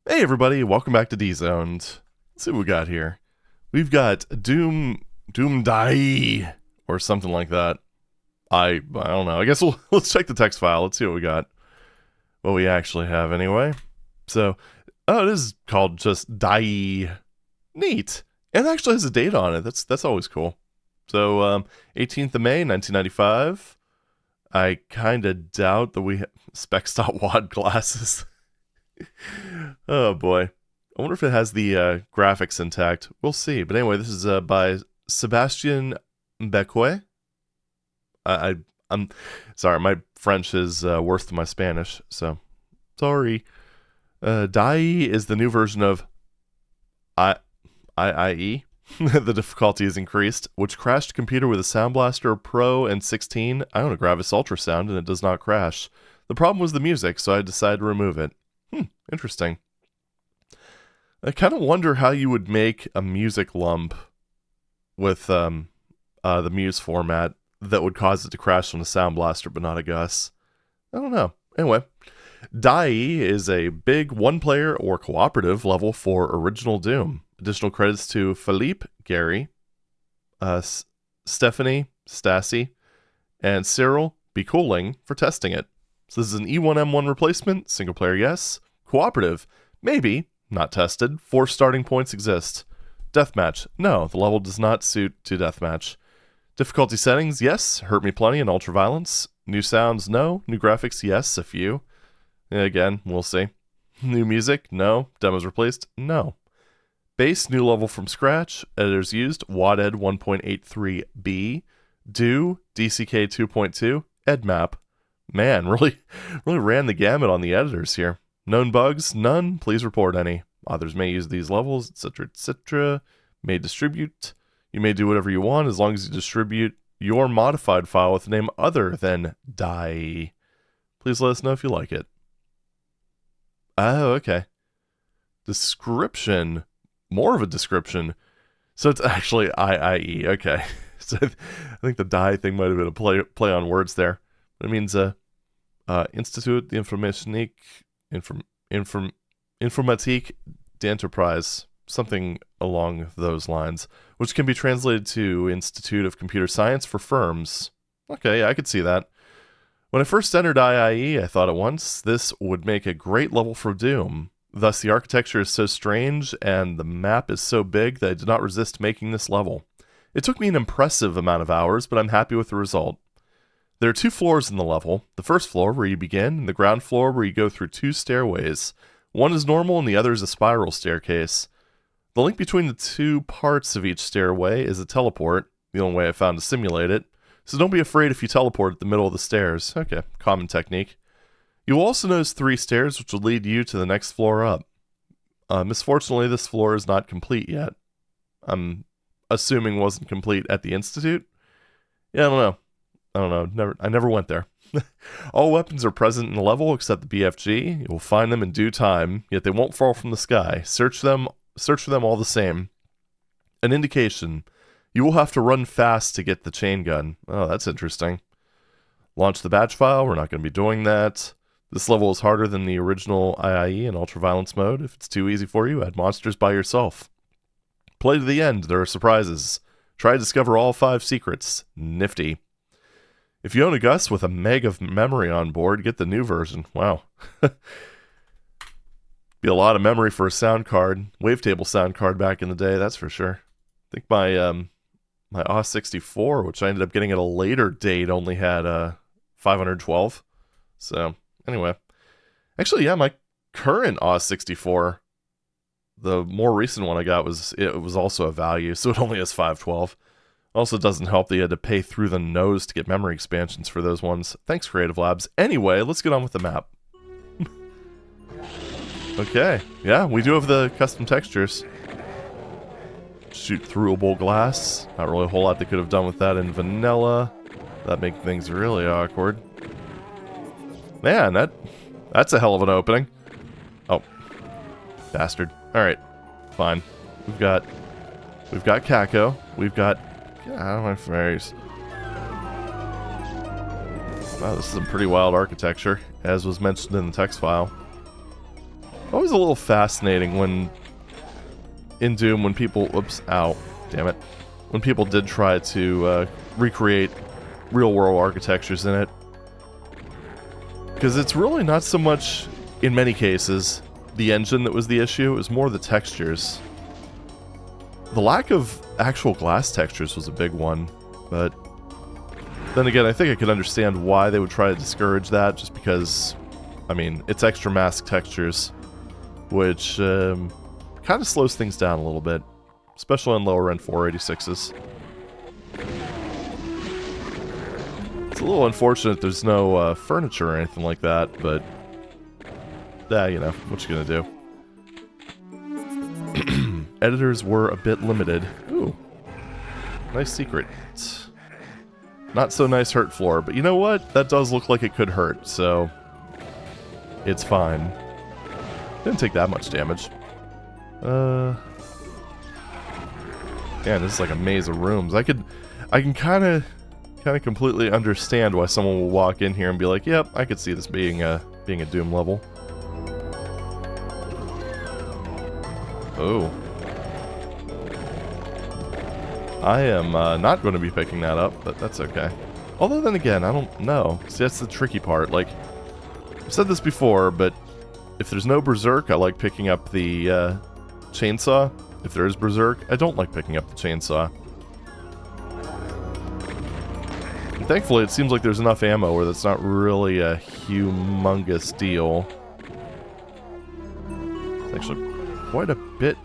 Hey everybody, welcome back to D-Zoned. Let's see what we got here. We've got DOOMDIIE, or something like that. I don't know. I guess let's check the text file. Let's see what we got. What we actually have anyway. So, it is called just DIIE. Neat. And it actually has a date on it. That's always cool. So, 18th of May, 1995. I kind of doubt that we have specs.wad glasses. Oh boy. I wonder if it has the graphics intact. We'll see. But anyway, this is by Sebastian Becquet. I'm sorry, my French is worse than my Spanish, so sorry. DIIE is the new version of IIE. The difficulty is increased, which crashed a computer with a Sound Blaster Pro and 16. I own a Gravis Ultrasound and it does not crash. The problem was the music, so I decided to remove it. Interesting. I kind of wonder how you would make a music lump with the Muse format that would cause it to crash on a Sound Blaster but not a Gus. I don't know. Anyway, DIIE is a big one-player or cooperative level for original Doom. Additional credits to Philippe, Gary, Stephanie, Stassi, and Cyril B. Cooling for testing it. So this is an E1M1 replacement, single player yes, cooperative, maybe, not tested, 4 starting points exist. Deathmatch, no, the level does not suit to deathmatch. Difficulty settings, yes, hurt me plenty and ultraviolence. New sounds, no. New graphics, yes, a few. Again, we'll see. New music, no. Demos replaced, no. Base, new level from scratch. Editors used, WAD 1.83b. DOO, DCK 2.2, EdMap. Man, really ran the gamut on the editors here. Known bugs? None. Please report any. Authors may use these levels, etc., etc. May distribute. You may do whatever you want as long as you distribute your modified file with a name other than DIIE. Please let us know if you like it. Oh, okay. Description. More of a description. So it's actually IIE. Okay. So I think the DIIE thing might have been a play on words there. It means Institut d'Informatique d'Entreprise, something along those lines, which can be translated to Institute of Computer Science for Firms. Okay, yeah, I could see that. When I first entered IIE, I thought at once this would make a great level for Doom. Thus, the architecture is so strange and the map is so big that I did not resist making this level. It took me an impressive amount of hours, but I'm happy with the result. There are 2 floors in the level. The first floor, where you begin, and the ground floor, where you go through 2 stairways. One is normal, and the other is a spiral staircase. The link between the 2 parts of each stairway is a teleport, the only way I found to simulate it. So don't be afraid if you teleport at the middle of the stairs. Okay, common technique. You will also notice 3 stairs, which will lead you to the next floor up. Misfortunately, this floor is not complete yet. I'm assuming wasn't complete at the Institute? Yeah, I don't know. I never went there. All weapons are present in the level except the BFG. You will find them in due time, yet they won't fall from the sky. Search for them all the same. An indication. You will have to run fast to get the chain gun. Oh, that's interesting. Launch the batch file. We're not going to be doing that. This level is harder than the original IIE in ultraviolence mode. If it's too easy for you, add monsters by yourself. Play to the end. There are surprises. Try to discover all 5 secrets. Nifty. If you own a Gus with a meg of memory on board, get the new version. Wow. Be a lot of memory for a sound card. Wavetable sound card back in the day, that's for sure. I think my my AUS64, which I ended up getting at a later date, only had 512. So, anyway. Actually, yeah, my current AUS64, the more recent one I got, was also a value, so it only has 512. Also doesn't help that you had to pay through the nose to get memory expansions for those ones. Thanks, Creative Labs. Anyway, let's get on with the map. Okay, yeah, we do have the custom textures. Shoot throughable glass. Not really a whole lot they could have done with that in vanilla. That makes things really awkward. Man, that's a hell of an opening. Oh, bastard. All right, fine. We've got Kako. We've got. Get out of my face. Wow, this is some pretty wild architecture, as was mentioned in the text file. Always a little fascinating when in Doom, when people, oops, ow, damn it, when people did try to recreate real-world architectures in it. Because it's really not so much, in many cases, the engine that was the issue, it was more the textures. The lack of actual glass textures was a big one, but then again, I think I could understand why they would try to discourage that, just because, I mean, it's extra mask textures, which kind of slows things down a little bit, especially on lower end 486s. It's a little unfortunate there's no furniture or anything like that, but you know, what you gonna do? Editors were a bit limited. Ooh, nice secret. Not so nice hurt floor, but you know what? That does look like it could hurt, so it's fine. Didn't take that much damage. Yeah, this is like a maze of rooms. I can kind of completely understand why someone will walk in here and be like, "Yep, I could see this being a Doom level." Oh. I am not going to be picking that up, but that's okay. Although then again, I don't know. See, that's the tricky part. Like, I've said this before, but if there's no Berserk, I like picking up the chainsaw. If there is Berserk, I don't like picking up the chainsaw. And thankfully, it seems like there's enough ammo where that's not really a humongous deal. It's actually quite a bit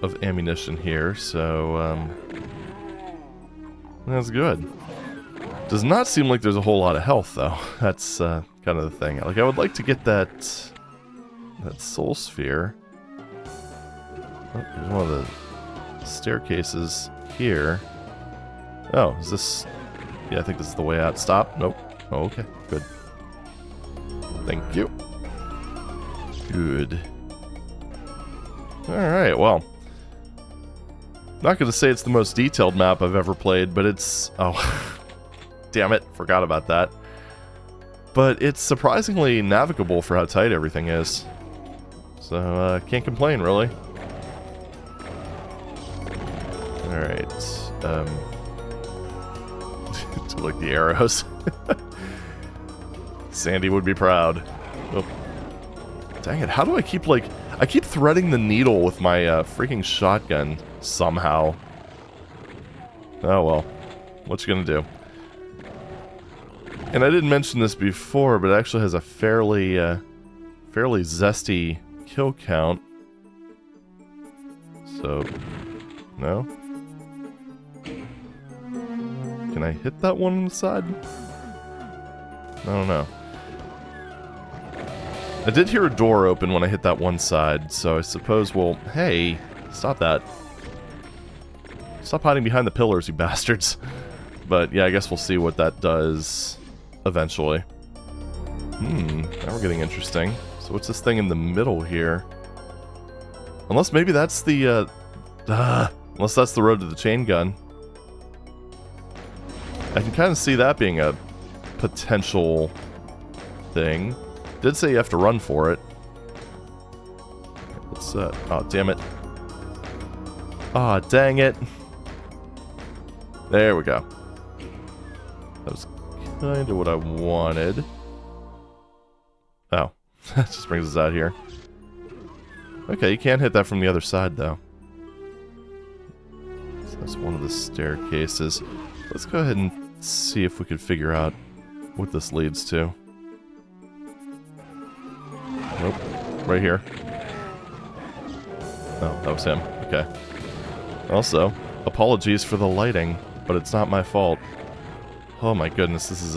of ammunition here, so that's good. Does not seem like there's a whole lot of health, though. That's kind of the thing. Like, I would like to get that soul sphere. Oh, there's one of the staircases here. Oh, is this... Yeah, I think this is the way out. Stop. Nope. Oh, okay. Good. Thank you. Good. Alright, well. Not going to say it's the most detailed map I've ever played, but it's... Oh, damn it. Forgot about that. But it's surprisingly navigable for how tight everything is. So, can't complain, really. Alright. Do like the arrows. Sandy would be proud. Oh. Dang it, how do I keep, like... I keep threading the needle with my freaking shotgun somehow. Oh well. What you gonna do? And I didn't mention this before, but it actually has a fairly zesty kill count. So... No? Can I hit that one on the side? I don't know. I did hear a door open when I hit that one side, so I suppose we'll... Hey, stop that. Stop hiding behind the pillars, you bastards. But yeah, I guess we'll see what that does eventually. Now we're getting interesting. So what's this thing in the middle here? Unless maybe that's the, unless that's the road to the chain gun. I can kind of see that being a potential thing. Did say you have to run for it. What's that? Oh, damn it. Ah, oh, dang it. There we go. That was kind of what I wanted. Oh, that just brings us out here. Okay, you can't hit that from the other side, though. So that's one of the staircases. Let's go ahead and see if we can figure out what this leads to. Nope. Right here. Oh, that was him. Okay. Also, apologies for the lighting, but it's not my fault. Oh my goodness, this is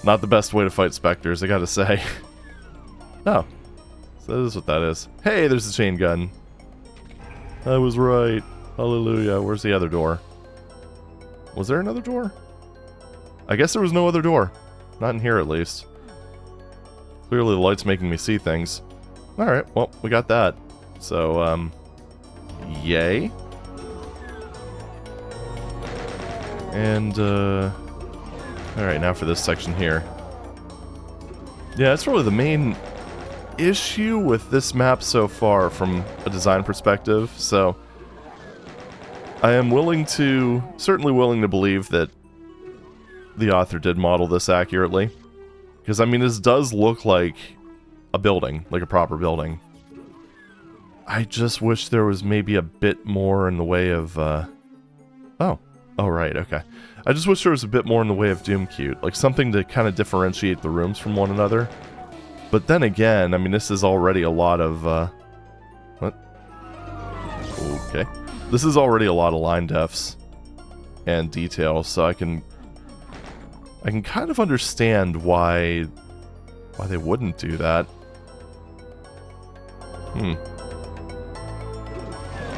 not the best way to fight specters, I gotta say. Oh. So that is what that is. Hey, there's the chain gun. I was right. Hallelujah. Where's the other door? Was there another door? I guess there was no other door. Not in here, at least. Clearly the light's making me see things. Alright, well, we got that. So, yay. And, alright, now for this section here. Yeah, that's really the main issue with this map so far from a design perspective, so I am certainly willing to believe that the author did model this accurately. Because, I mean, this does look like a building, like a proper building. I just wish there was maybe a bit more in the way of, Oh, right, okay. I just wish there was a bit more in the way of Doom-Cute, like something to kind of differentiate the rooms from one another. But then again, I mean, this is already a lot of, what? Okay. This is already a lot of line defs and details, so I can kind of understand why they wouldn't do that.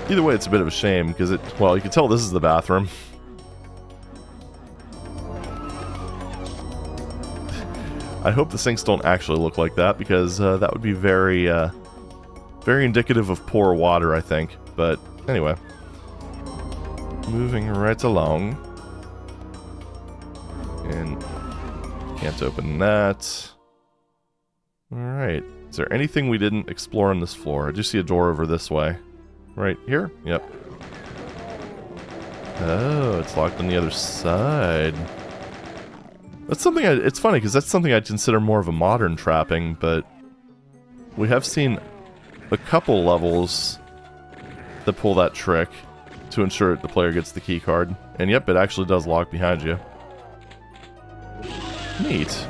Either way, it's a bit of a shame, because well, you can tell this is the bathroom. I hope the sinks don't actually look like that, because that would be very, very indicative of poor water, I think. But, anyway. Moving right along. And can't open that. Alright. Is there anything we didn't explore on this floor? I do see a door over this way. Right here? Yep. Oh, it's locked on the other side. That's something it's funny, because that's something I'd consider more of a modern trapping, but we have seen a couple levels that pull that trick to ensure the player gets the key card. And yep, it actually does lock behind you. Neat.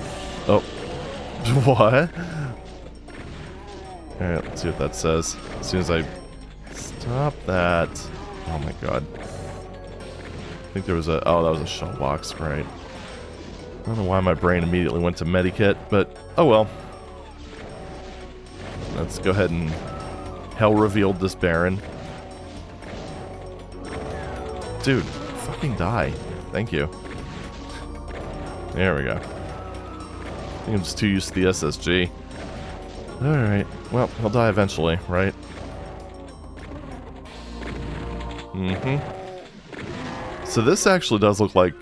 Oh. What? Alright, let's see what that says. As soon as I stop that... Oh my god. I think there was a... Oh, that was a shell box, right. I don't know why my brain immediately went to Medikit, but oh well. Let's go ahead and hell revealed this Baron. Dude, fucking die. Thank you. There we go. I think I'm just too used to the SSG. Alright, well, he'll die eventually, right? So this actually does look like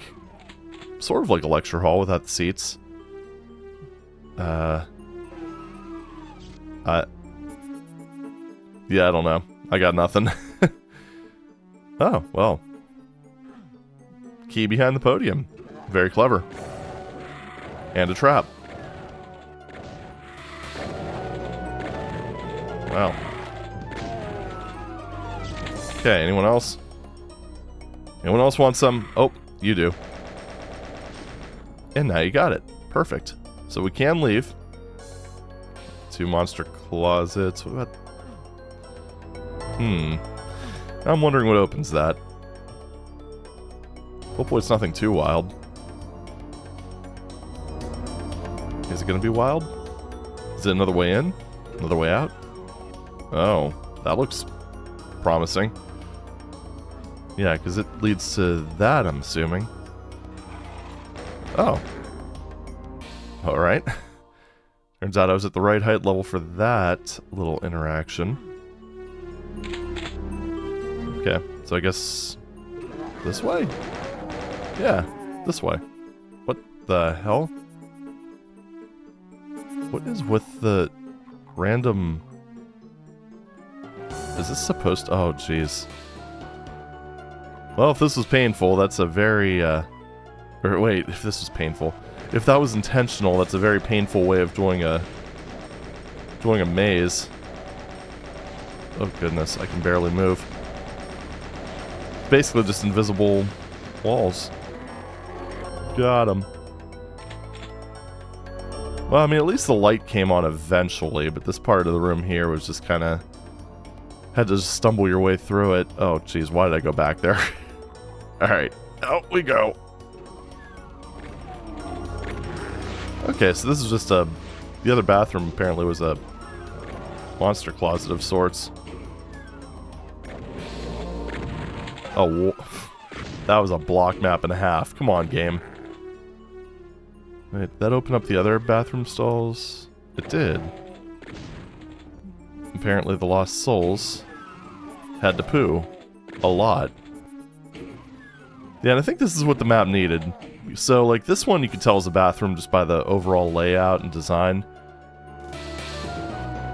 sort of like a lecture hall without the seats. Yeah, I don't know. I got nothing. Oh, well. Key behind the podium. Very clever. And a trap. Wow. Okay, anyone else? Anyone else want some? Oh, you do. And now you got it. Perfect. So we can leave. 2 monster closets. What about... I'm wondering what opens that. Hopefully it's nothing too wild. Is it gonna be wild? Is it another way in? Another way out? Oh, that looks promising. Yeah, because it leads to that, I'm assuming. Oh. Alright. Turns out I was at the right height level for that little interaction. Okay, so I guess... this way? Yeah, this way. What the hell? What is with the random... Is this supposed to... Oh, jeez. Well, if this was painful, that's a very, Or wait, if this was painful. If that was intentional, that's a very painful way of doing a maze. Oh goodness, I can barely move. Basically just invisible walls. Got him. Well, I mean, at least the light came on eventually, but this part of the room here was just kind of... had to just stumble your way through it. Oh, jeez, why did I go back there? Alright, out we go. Okay, so this is just a... the other bathroom apparently was a monster closet of sorts. Oh, that was a block map and a half. Come on, game. Wait, that opened up the other bathroom stalls? It did. Apparently the lost souls had to poo. A lot. Yeah, and I think this is what the map needed. So, like, this one you could tell is a bathroom just by the overall layout and design.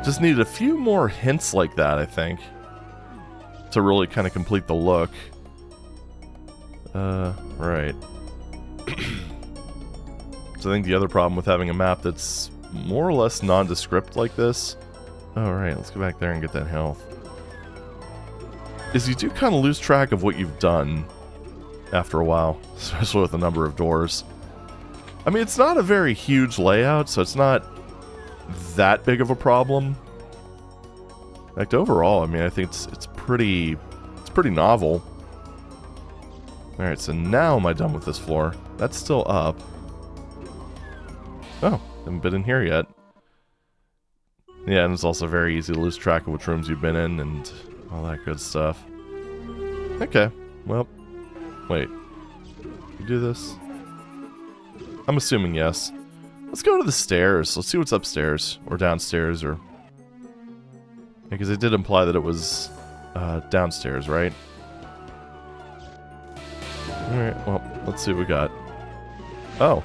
Just needed a few more hints like that, I think, to really kind of complete the look. Right. So I think the other problem with having a map that's more or less nondescript like this... Alright, let's go back there and get that health. Is you do kind of lose track of what you've done after a while, especially with the number of doors. I mean, it's not a very huge layout, so it's not that big of a problem. In fact, overall, I mean, I think it's pretty novel. Alright, so now am I done with this floor? That's still up. Oh, haven't been in here yet. Yeah, and it's also very easy to lose track of which rooms you've been in and all that good stuff. Okay, well, wait. You do this? I'm assuming yes. Let's go to the stairs. Let's see what's upstairs, or downstairs, or... Because it did imply that it was downstairs, right? Alright, well, let's see what we got. Oh.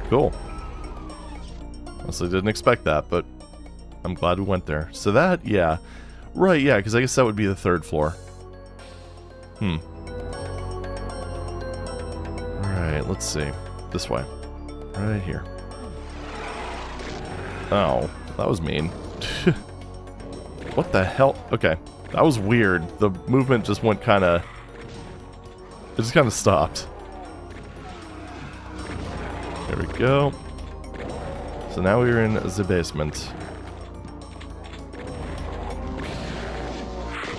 Cool. Honestly, didn't expect that, but I'm glad we went there. So that, yeah. Right, yeah, because I guess that would be the third floor. Alright, let's see. This way. Right here. Oh, that was mean. What the hell? Okay, that was weird. The movement just went kind of... It just kind of stopped. There we go. So now we're in the basement.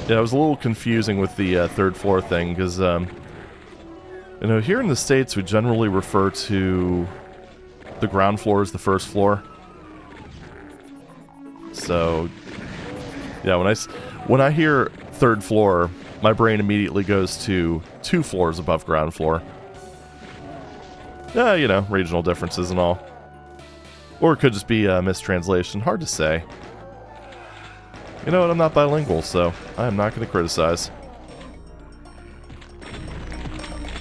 Yeah, it was a little confusing with the third floor thing, because, you know, here in the States we generally refer to the ground floor as the first floor. So, yeah, when I hear third floor, my brain immediately goes to 2 floors above ground floor. Yeah, you know, regional differences and all. Or it could just be a mistranslation. Hard to say. You know what, I'm not bilingual, so I'm not going to criticize.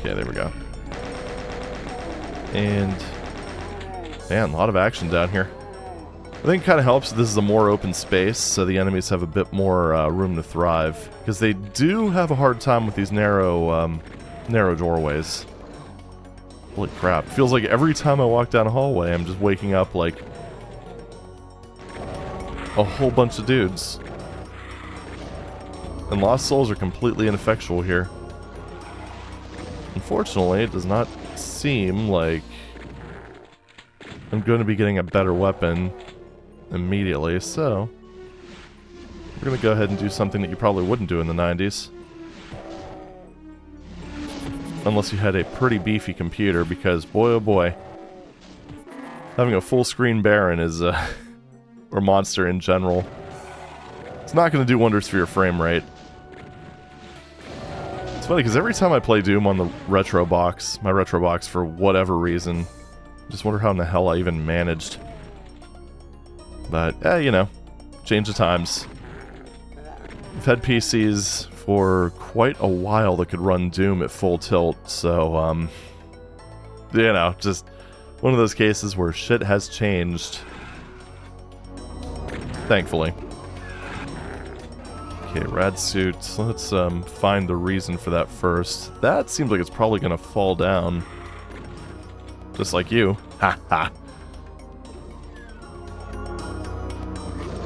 Yeah, there we go. And... man, a lot of action down here. I think it kind of helps that this is a more open space, so the enemies have a bit more room to thrive. Because they do have a hard time with these narrow doorways. Holy crap. Feels like every time I walk down a hallway, I'm just waking up, like, a whole bunch of dudes. And Lost Souls are completely ineffectual here. Unfortunately, it does not seem like I'm going to be getting a better weapon immediately, so we're going to go ahead and do something that you probably wouldn't do in the 90s. Unless you had a pretty beefy computer, because boy oh boy, having a full screen Baron is, or monster in general, it's not going to do wonders for your frame rate. It's funny, because every time I play Doom on the retro box, my retro box, for whatever reason, I just wonder how in the hell I even managed. But, you know, change of times. We've had PCs for quite a while that could run Doom at full tilt, so, you know, just one of those cases where shit has changed. Thankfully. Okay, rad suit. Let's find the reason for that first. That seems like it's probably gonna fall down. Just like you. Ha ha.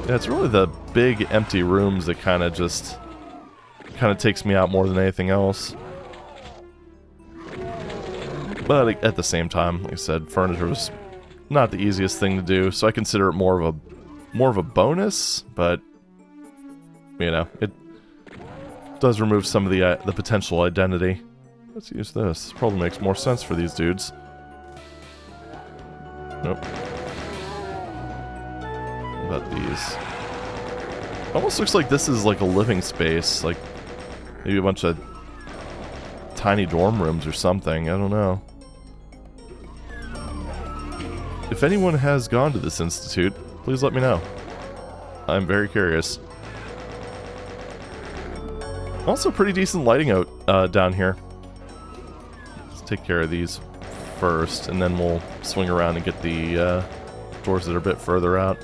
Yeah, it's really the big empty rooms that kind of takes me out more than anything else. But at the same time, like I said, furniture was not the easiest thing to do, so I consider it more of a bonus, but you know, it does remove some of the potential identity. Let's use this. This probably makes more sense for these dudes. Nope. What about these? Almost looks like this is like a living space, like maybe a bunch of tiny dorm rooms or something. I don't know. If anyone has gone to this institute, please let me know. I'm very curious. Also, pretty decent lighting out down here. Let's take care of these first, and then we'll swing around and get the doors that are a bit further out.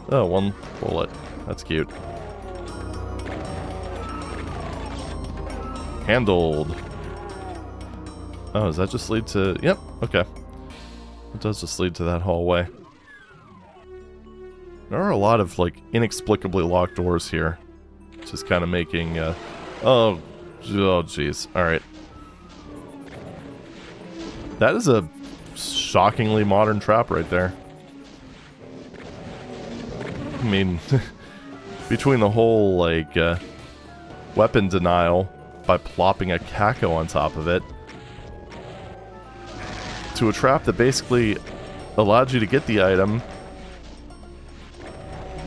Oh, one bullet. That's cute. Handled. Oh, does that just lead to... Yep, okay. It does just lead to that hallway. There are a lot of, like, inexplicably locked doors here. Just kind of making, oh, jeez. Alright. That is a shockingly modern trap right there. I mean, between the whole, like, weapon denial by plopping a caco on top of it, to a trap that basically allowed you to get the item,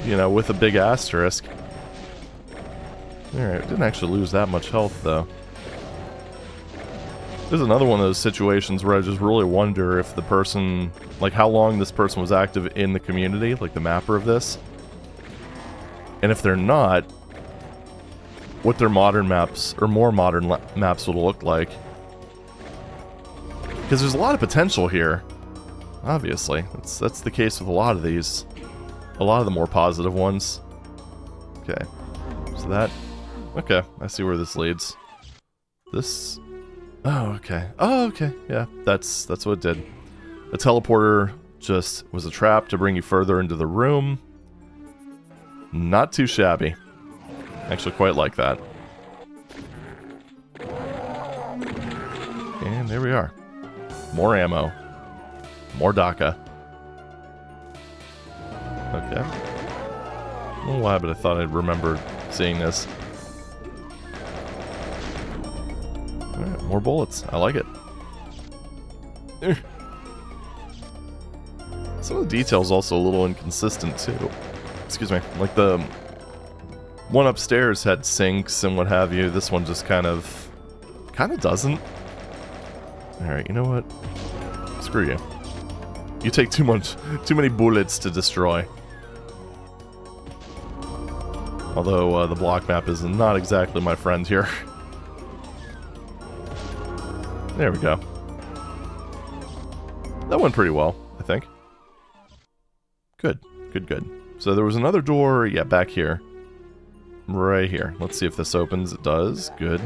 you know, with a big asterisk. Alright, didn't actually lose that much health, though. There's another one of those situations where I just really wonder if the person, like how long this person was active in the community, like the mapper of this. And if they're not, what their modern maps, or more modern maps would look like. Because there's a lot of potential here, obviously. That's the case with a lot of these. A lot of the more positive ones. Okay, so that... Okay, I see where this leads. This... Oh, okay. Oh, okay. Yeah, that's what it did. The teleporter just was a trap to bring you further into the room. Not too shabby. Actually quite like that. And there we are. More ammo. More DACA. Okay. I don't know why, but I thought I'd remember seeing this. Alright, more bullets. I like it. Some of the details also a little inconsistent, too. Excuse me. Like the one upstairs had sinks and what have you. This one just kind of doesn't. Alright, you know what? Screw you. You take too many bullets to destroy. Although the block map is not exactly my friend here. There we go. That went pretty well, I think. Good, good, good. So there was another door, yeah, back here. Right here. Let's see if this opens. It does. Good.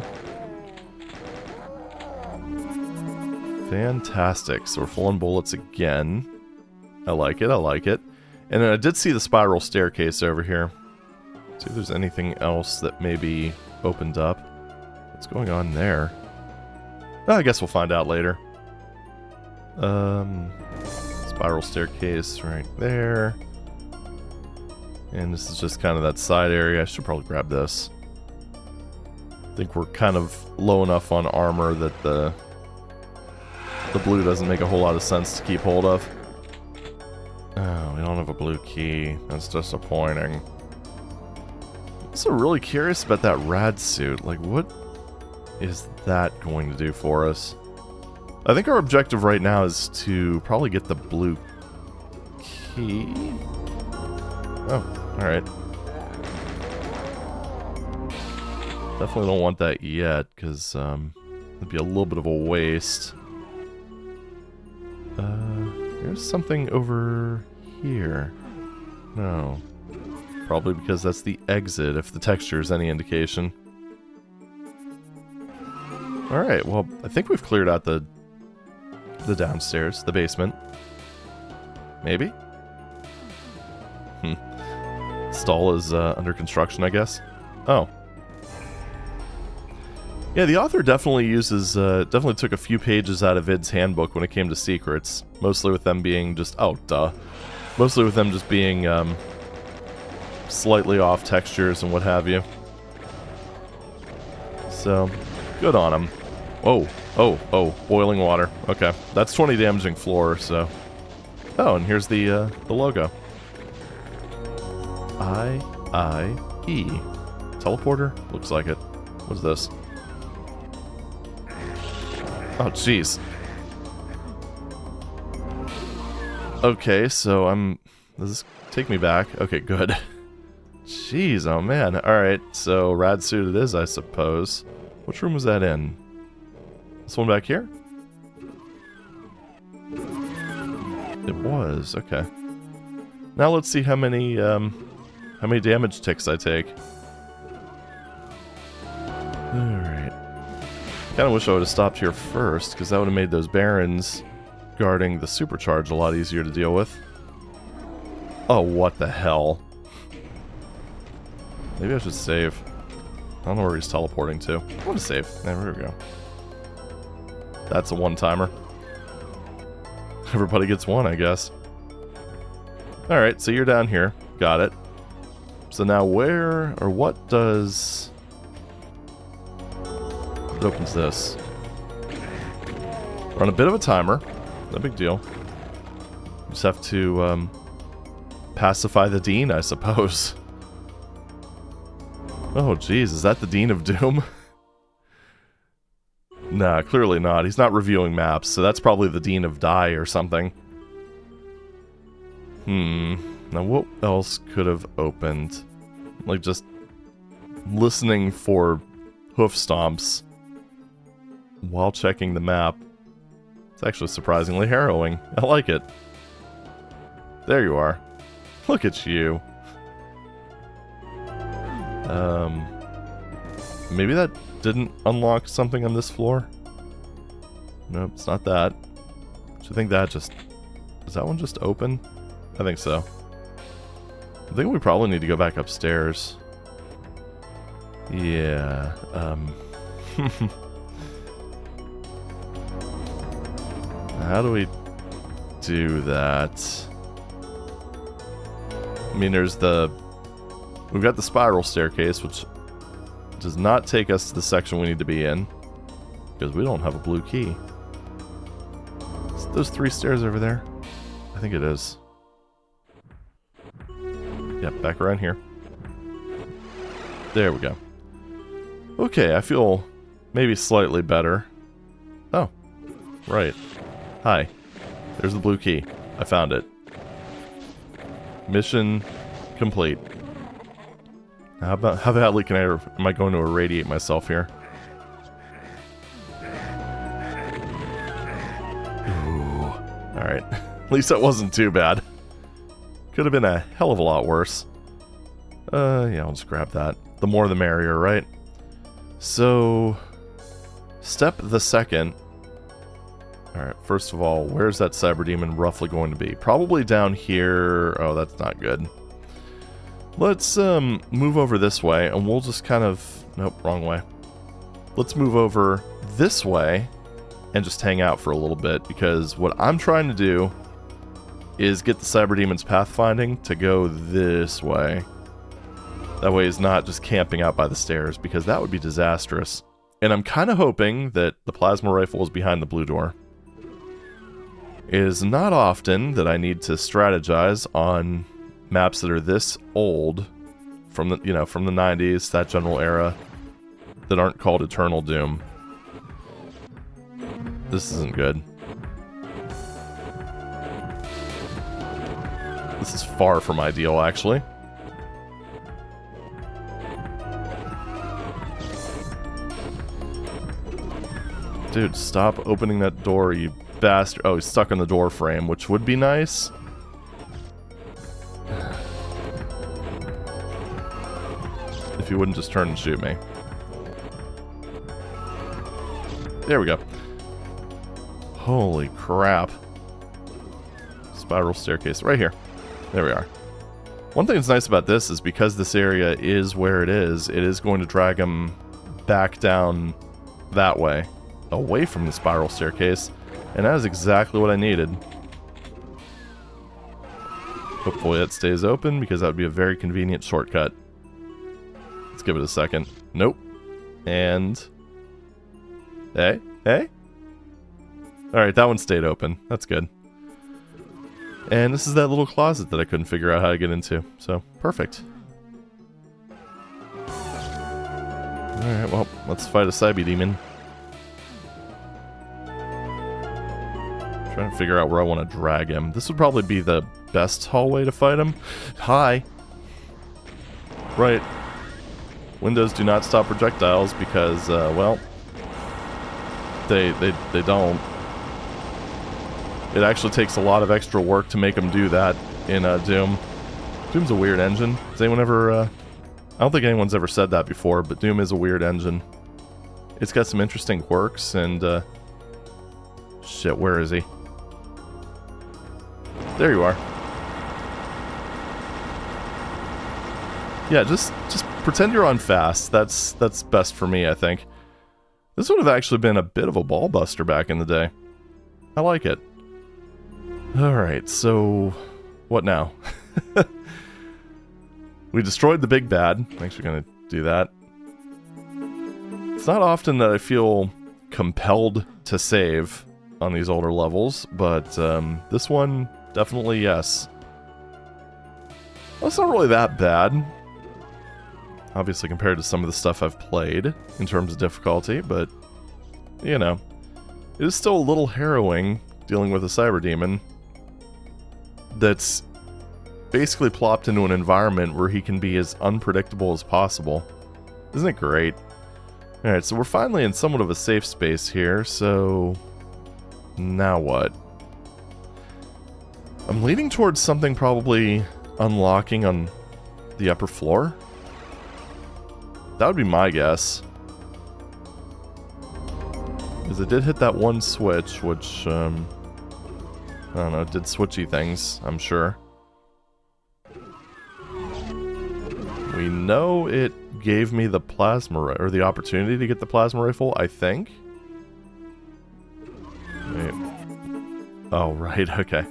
Fantastic. So we're full on bullets again. I like it, I like it. And then I did see the spiral staircase over here. See if there's anything else that maybe opened up. What's going on there? Oh, I guess we'll find out later. Spiral staircase right there. And this is just kind of that side area. I should probably grab this. I think we're kind of low enough on armor that the blue doesn't make a whole lot of sense to keep hold of. Oh, we don't have a blue key. That's disappointing. I'm also really curious about that rad suit. Like, what is that going to do for us? I think our objective right now is to probably get the blue key. Oh, alright. Definitely don't want that yet, because it'd be a little bit of a waste. There's something over here. No. Probably because that's the exit, if the texture is any indication. Alright, well, I think we've cleared out the downstairs, the basement. Maybe? Stall is under construction, I guess. Oh. Yeah, the author definitely uses, definitely took a few pages out of id's handbook when it came to secrets. Mostly with them being just, oh, duh. Mostly with them just being, slightly off textures and what have you. So, good on them. Oh, oh, oh, boiling water. Okay, that's 20 damaging floor, so... Oh, and here's the logo. DIIE. Teleporter? Looks like it. What's this? Oh, jeez. Okay, so does this take me back? Okay, good. Jeez, oh man. Alright, so rad suit it is, I suppose. Which room was that in? This one back here? It was, okay. Now let's see how many damage ticks I take. Alright. Kinda wish I would have stopped here first, because that would have made those barons guarding the supercharge a lot easier to deal with. Oh, what the hell? Maybe I should save. I don't know where he's teleporting to. I want to save. There we go. That's a one-timer. Everybody gets one, I guess. Alright, so you're down here. Got it. So now where, or what does... It opens this. We're on a bit of a timer. No big deal. Just have to, pacify the Dean, I suppose. Oh, jeez, is that the Dean of Doom? Nah, clearly not. He's not reviewing maps, so that's probably the Dean of DIIE or something. Now what else could have opened? Like, just listening for hoof stomps while checking the map. It's actually surprisingly harrowing. I like it. There you are. Look at you. Maybe that didn't unlock something on this floor? Nope, it's not that. So I think that just... Is that one just open? I think so. I think we probably need to go back upstairs. Yeah, how do we do that? I mean, there's the... We've got the spiral staircase, which does not take us to the section we need to be in, because we don't have a blue key. Is those 3 stairs over there? I think it is. Yep, back around here. There we go. Okay, I feel maybe slightly better. Oh, right. Hi. There's the blue key. I found it. Mission complete. How badly am I going to irradiate myself here? Ooh. Alright. At least that wasn't too bad. Could have been a hell of a lot worse. Yeah, I'll just grab that. The more the merrier, right? So, step the second. Alright, first of all, where's that cyber demon roughly going to be? Probably down here. Oh, that's not good. Let's move over this way, and we'll just kind of... Nope, wrong way. Let's move over this way and just hang out for a little bit, because what I'm trying to do is get the cyber demon's pathfinding to go this way. That way he's not just camping out by the stairs, because that would be disastrous. And I'm kind of hoping that the plasma rifle is behind the blue door. It is not often that I need to strategize on maps that are this old, from the, you know, from the 90s, that general era, that aren't called Eternal Doom. This isn't good. This is far from ideal, actually. Dude, stop opening that door, you bastard. Oh, he's stuck in the door frame, which would be nice. If he wouldn't just turn and shoot me. There we go. Holy crap. Spiral staircase right here. There we are. One thing that's nice about this is because this area is where it is going to drag him back down that way, away from the spiral staircase, and that is exactly what I needed. Hopefully that stays open, because that would be a very convenient shortcut. Let's give it a second. Nope. And... Hey? Hey? Alright, that one stayed open. That's good. And this is that little closet that I couldn't figure out how to get into. So, perfect. Alright, well, let's fight a cyber demon. Trying to figure out where I want to drag him. This would probably be the best hallway to fight him. Hi! Right. Windows do not stop projectiles because, well... They don't. It actually takes a lot of extra work to make them do that. in Doom. Doom's a weird engine. Has anyone ever... I don't think anyone's ever said that before, but Doom is a weird engine. It's got some interesting quirks, and... shit, where is he? There you are. Yeah, just pretend you're on fast. That's best for me, I think. This would have actually been a bit of a ball buster back in the day. I like it. Alright, so... what now? We destroyed the big bad. Thanks for gonna do that. It's not often that I feel compelled to save on these older levels, but this one, definitely yes. Well, it's not really that bad. Obviously compared to some of the stuff I've played in terms of difficulty, but, you know. It is still a little harrowing dealing with a cyber demon that's basically plopped into an environment where he can be as unpredictable as possible. Isn't it great? Alright, so we're finally in somewhat of a safe space here, so... now what? I'm leaning towards something probably unlocking on the upper floor. That would be my guess. Because it did hit that one switch, which, I don't know, did switchy things, I'm sure. We know it gave me the plasma, or the opportunity to get the plasma rifle, I think. Wait. Oh, right, okay.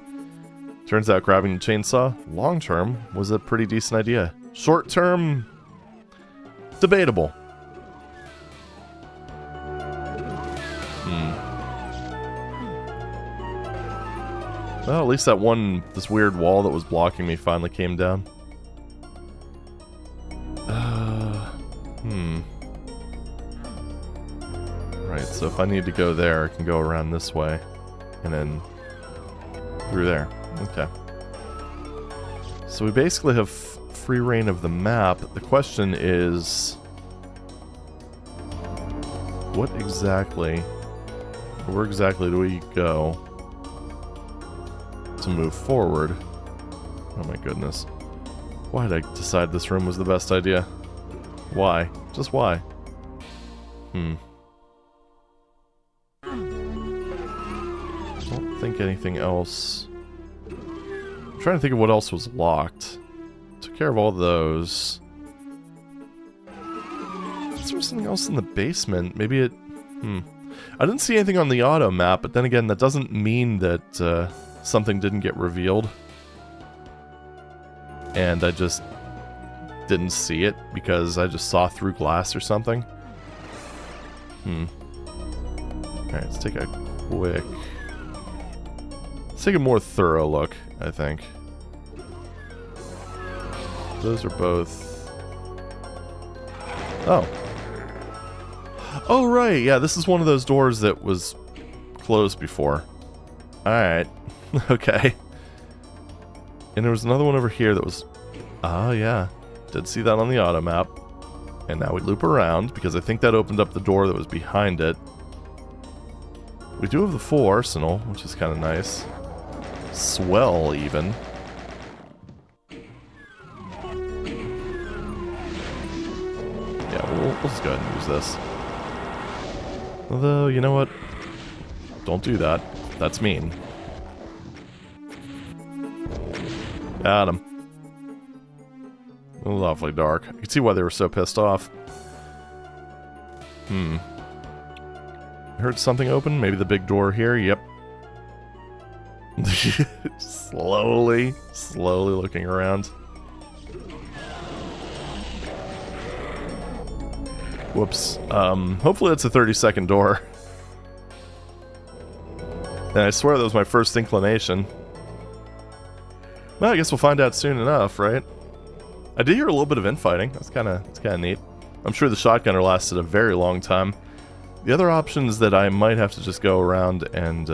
Turns out grabbing the chainsaw, long term, was a pretty decent idea. Short term, debatable. Well, at least this weird wall that was blocking me finally came down. Right, so if I need to go there, I can go around this way. And then through there. Okay. So we basically have free reign of the map. The question is... where exactly do we go to move forward? Oh my goodness. Why did I decide this room was the best idea? Why? Just why? Don't think anything else. I'm trying to think of what else was locked. Took care of all those. Is there something else in the basement? Maybe it... I didn't see anything on the auto map, but then again, that doesn't mean that something didn't get revealed. And I just didn't see it because I just saw through glass or something. Alright, let's take a quick... let's take a more thorough look, I think. Those are both... oh. Oh, right, yeah, this is one of those doors that was closed before. Alright, okay. And there was another one over here that was... oh, yeah. Did see that on the auto map. And now we loop around, because I think that opened up the door that was behind it. We do have the full arsenal, which is kind of nice. Swell, even. Yeah, we'll just go ahead and use this. Although, you know what? Don't do that. That's mean. Got him. It was awfully dark. I can see why they were so pissed off. Heard something open? Maybe the big door here? Yep. slowly looking around. Whoops. Hopefully that's a 30-second door. And I swear that was my first inclination. Well, I guess we'll find out soon enough, right? I did hear a little bit of infighting. It's kind of neat. I'm sure the shotgunner lasted a very long time. The other option is that I might have to just go around and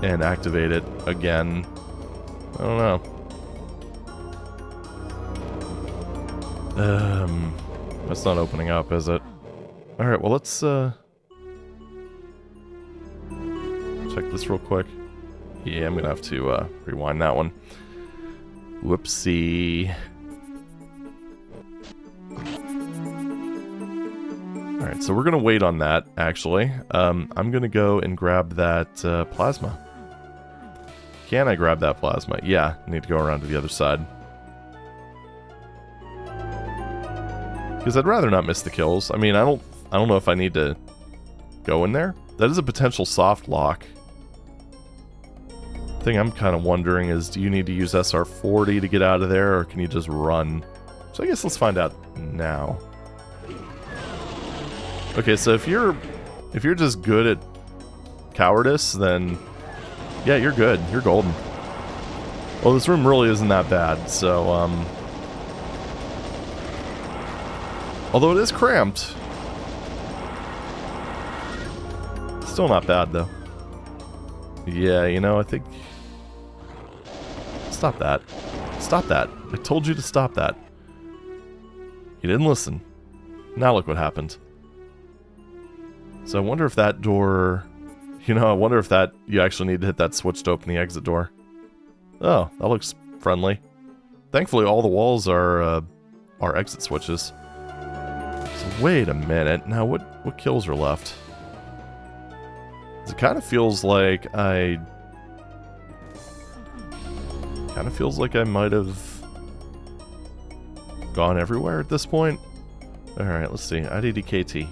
activate it again. I don't know. That's not opening up, is it? Alright, well let's check this real quick. Yeah, I'm gonna have to rewind that one. Whoopsie. Alright, so we're gonna wait on that, actually. I'm gonna go and grab that plasma. Can I grab that plasma? Yeah, I need to go around to the other side. Because I'd rather not miss the kills. I mean, I don't know if I need to go in there. That is a potential soft lock. The thing I'm kind of wondering is, do you need to use SR40 to get out of there, or can you just run? So I guess let's find out now. Okay, so if you're just good at cowardice, then yeah, you're good. You're golden. Well, this room really isn't that bad, so although it is cramped, still not bad though. Yeah, you know, I think... Stop that. Stop that. I told you to stop that. You didn't listen. Now look what happened. So I wonder if that door... You know, I wonder if that... You actually need to hit that switch to open the exit door. Oh, that looks friendly. Thankfully, all the walls are exit switches. So wait a minute. Now, what kills are left? It kind of feels like I might have gone everywhere at this point. Alright, let's see. IDDKT.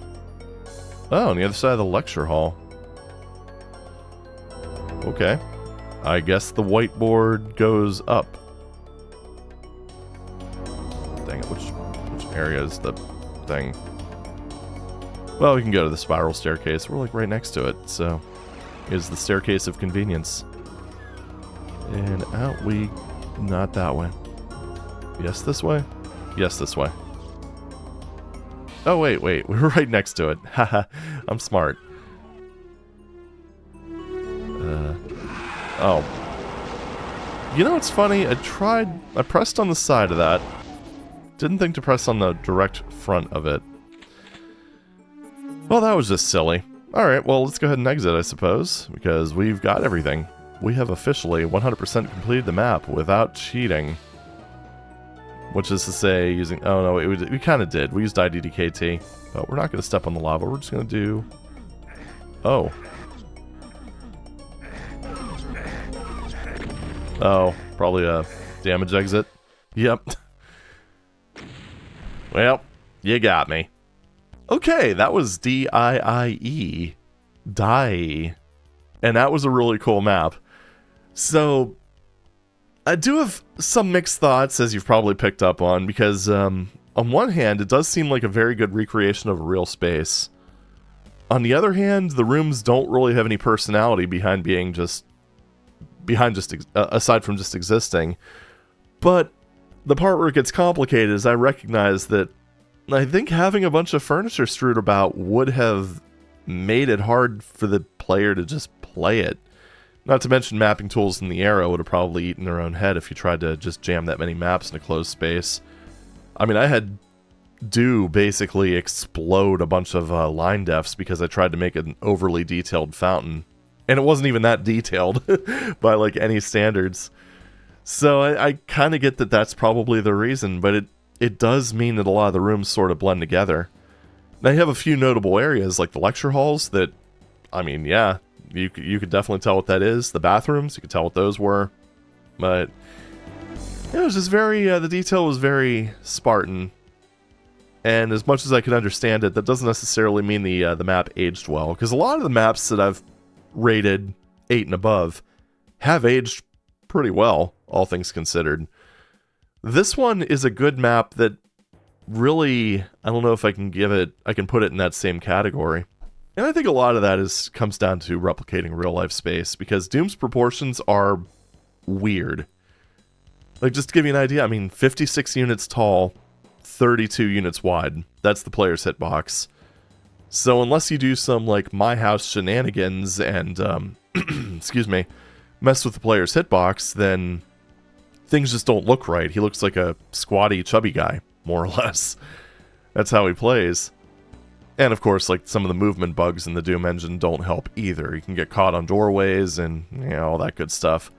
Oh, on the other side of the lecture hall. Okay. I guess the whiteboard goes up. Dang it, which area is the thing? Well, we can go to the spiral staircase. We're like right next to it, so is the staircase of convenience. And out we... Not that way. Yes, this way? Yes, this way. Oh, wait. We're right next to it. Haha, I'm smart. Oh. You know what's funny? I pressed on the side of that. Didn't think to press on the direct front of it. Well, that was just silly. Alright, well, let's go ahead and exit, I suppose, because we've got everything. We have officially 100% completed the map without cheating. Which is to say, using... Oh, no, we kind of did. We used IDDKT, but we're not going to step on the lava. We're just going to do... Oh. Oh, probably a damage exit. Yep. Well, you got me. Okay, that was DIIE. DIIE. And that was a really cool map. So, I do have some mixed thoughts, as you've probably picked up on, because on one hand, it does seem like a very good recreation of a real space. On the other hand, the rooms don't really have any personality behind being just... aside from just existing. But the part where it gets complicated is I recognize that I think having a bunch of furniture strewed about would have made it hard for the player to just play it. Not to mention mapping tools in the era would have probably eaten their own head if you tried to just jam that many maps in a closed space. I mean, I had DOOMDIIE basically explode a bunch of line defs because I tried to make an overly detailed fountain. And it wasn't even that detailed by like any standards. So I kind of get that that's probably the reason, but it does mean that a lot of the rooms sort of blend together. Now you have a few notable areas like the lecture halls that, I mean, yeah, you could definitely tell what that is. The bathrooms, you could tell what those were. But it was just very, the detail was very Spartan. And as much as I could understand it, that doesn't necessarily mean the map aged well. Because a lot of the maps that I've rated 8 and above have aged pretty well, all things considered. This one is a good map that really, I don't know if I can put it in that same category. And I think a lot of that comes down to replicating real life space, because Doom's proportions are weird. Like, just to give you an idea, I mean, 56 units tall, 32 units wide. That's the player's hitbox. So unless you do some, like, My House shenanigans and, excuse me, mess with the player's hitbox, then things just don't look right. He looks like a squatty, chubby guy, more or less. That's how he plays. And of course, like, some of the movement bugs in the Doom engine don't help either. You can get caught on doorways and, you know, all that good stuff.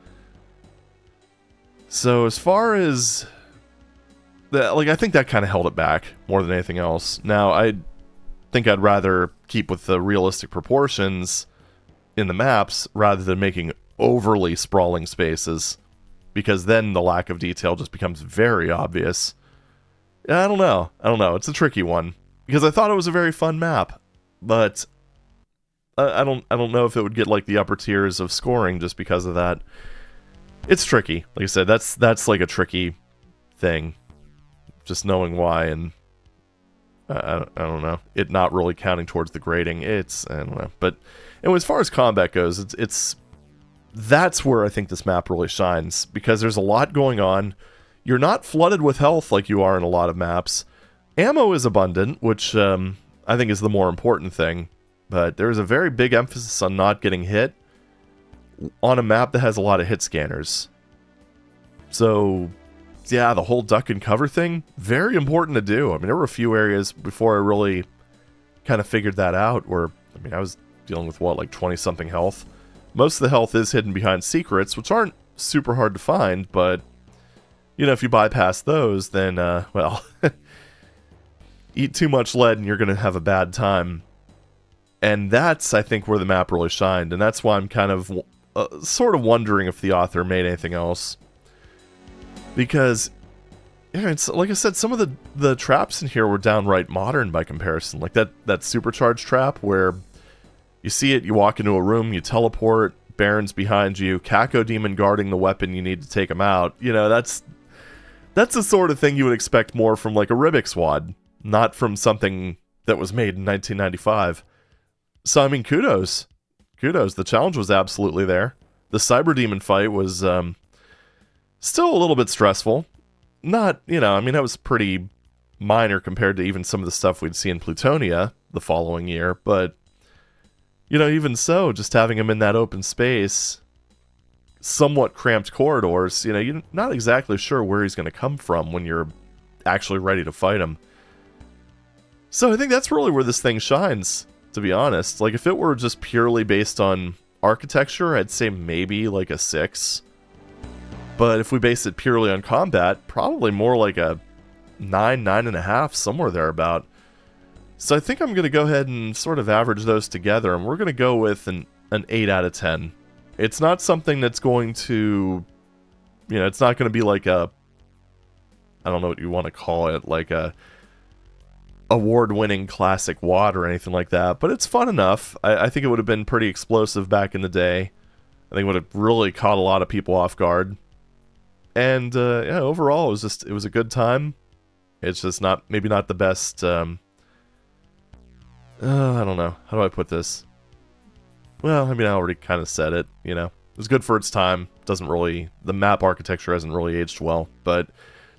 So as far as that, like, I think that kind of held it back more than anything else. Now, I think I'd rather keep with the realistic proportions in the maps rather than making overly sprawling spaces, because then the lack of detail just becomes very obvious. I don't know. It's a tricky one, because I thought it was a very fun map, but I don't know if it would get like the upper tiers of scoring just because of that. It's tricky. Like I said, that's like a tricky thing, just knowing why, and I don't know, it not really counting towards the grading. I don't know. But anyway, as far as combat goes, that's where I think this map really shines, because there's a lot going on. You're not flooded with health like you are in a lot of maps. Ammo is abundant, which I think is the more important thing, but there's a very big emphasis on not getting hit on a map that has a lot of hit scanners. So yeah, the whole duck and cover thing, very important to do. I mean, there were a few areas before I really kind of figured that out where, I mean, I was dealing with, what, like 20-something health? Most of the health is hidden behind secrets, which aren't super hard to find, but, you know, if you bypass those, then, well, eat too much lead and you're going to have a bad time. And that's, I think, where the map really shined, and that's why I'm kind of sort of wondering if the author made anything else. Because, yeah, it's like I said, some of the traps in here were downright modern by comparison. Like that supercharged trap where you see it, you walk into a room, you teleport, Baron's behind you, Caco Demon guarding the weapon you need to take him out. You know, that's the sort of thing you would expect more from like a Rubik's WAD, not from something that was made in 1995. So, I mean, kudos. The challenge was absolutely there. The Cyber Demon fight was still a little bit stressful. Not, you know, I mean, that was pretty minor compared to even some of the stuff we'd see in Plutonia the following year, but, you know, even so, just having him in that open space, somewhat cramped corridors, you know, you're not exactly sure where he's going to come from when you're actually ready to fight him. So I think that's really where this thing shines, to be honest. Like, if it were just purely based on architecture, I'd say maybe like a 6. But if we base it purely on combat, probably more like a 9, 9.5, somewhere thereabout. So I think I'm going to go ahead and sort of average those together, and we're going to go with an 8 out of 10. It's not something that's going to, you know, it's not going to be like a, I don't know what you want to call it, like a award-winning classic WAD or anything like that, but it's fun enough. I think it would have been pretty explosive back in the day. I think it would have really caught a lot of people off guard. And yeah, overall, it was a good time. It's just maybe not the best. I don't know. How do I put this? Well, I mean, I already kind of said it. You know, it was good for its time. The map architecture hasn't really aged well, but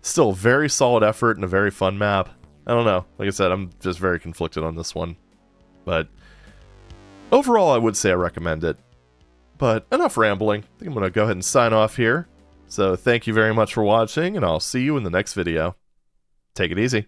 still, very solid effort and a very fun map. I don't know. Like I said, I'm just very conflicted on this one, but overall, I would say I recommend it. But enough rambling. I think I'm going to go ahead and sign off here. So thank you very much for watching, and I'll see you in the next video. Take it easy.